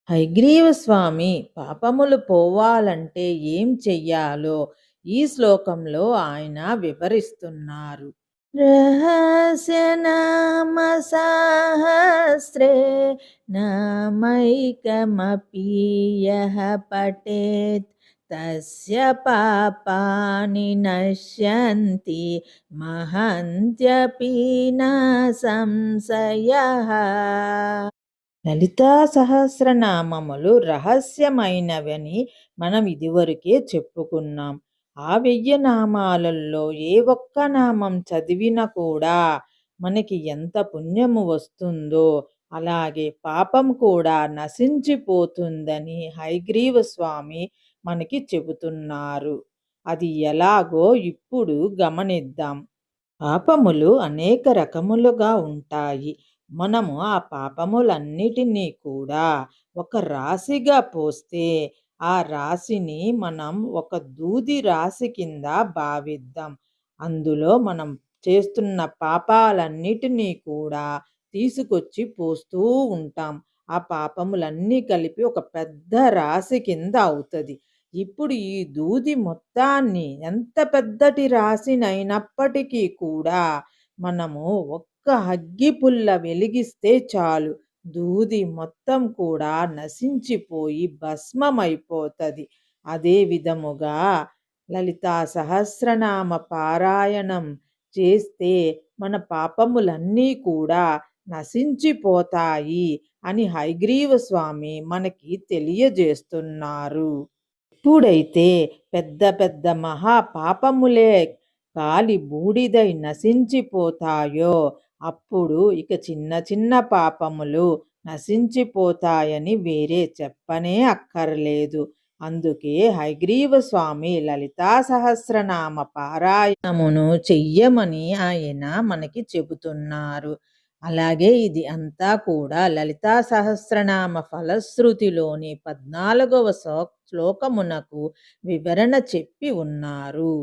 హయగ్రీవ స్వామి పాపములు పోవాలంటే ఏం చెయ్యాలో ఈ శ్లోకంలో ఆయన వివరిస్తున్నారు. రహస్య నామ సహస్రే నామైకమపి యః పఠేత్ తస్య పాపాని నశ్యంతి మహంత్యపి న సంశయః. లలితా సహస్రనామములు రహస్యమైనవని మనం ఇదివరకే చెప్పుకున్నాం. ఆ 1000 నామాలలో ఏ ఒక్క నామం చదివినా కూడా మనకి ఎంత పుణ్యము వస్తుందో, అలాగే పాపం కూడా నశించిపోతుందని హయగ్రీవ స్వామి మనకి చెబుతున్నారు. అది ఎలాగో ఇప్పుడు గమనిద్దాం. పాపములు అనేక రకములుగా ఉంటాయి. మనము ఆ పాపములన్నిటినీ కూడా ఒక రాశిగా పోస్తే, ఆ రాశిని మనం ఒక దూది రాశి కింద భావిద్దాం. అందులో మనం చేస్తున్న పాపాలన్నిటినీ కూడా తీసుకొచ్చి పోస్తూ ఉంటాం. ఆ పాపములన్నీ కలిపి ఒక పెద్ద రాశి కింద అవుతది. ఇప్పుడు ఈ దూది మొత్తాన్ని ఎంత పెద్దటి రాశినైనప్పటికీ కూడా మనము ఒక్క అగ్గిపుల్ల వెలిగిస్తే చాలు, దూది మొత్తం కూడా నశించిపోయి భస్మమైపోతది. అదే విధముగా లలితా సహస్రనామ పారాయణం చేస్తే మన పాపములన్నీ కూడా నశించిపోతాయి అని హయగ్రీవ స్వామి మనకి తెలియజేస్తున్నారు. ఎప్పుడైతే పెద్ద పెద్ద మహా పాపములే కాలి బూడిదై నశించిపోతాయో, అప్పుడు ఇక చిన్న చిన్న పాపములు నశించిపోతాయని వేరే చెప్పనే అక్కర్లేదు. అందుకే హయగ్రీవ స్వామి లలితా సహస్రనామ పారాయణమును చెయ్యమని ఆయన మనకి చెబుతున్నారు. అలాగే ఇది అంతా కూడా లలితా సహస్రనామ ఫలశ్రుతిలోని 14వ శ్లోకమునకు వివరణ చెప్పి ఉన్నారు.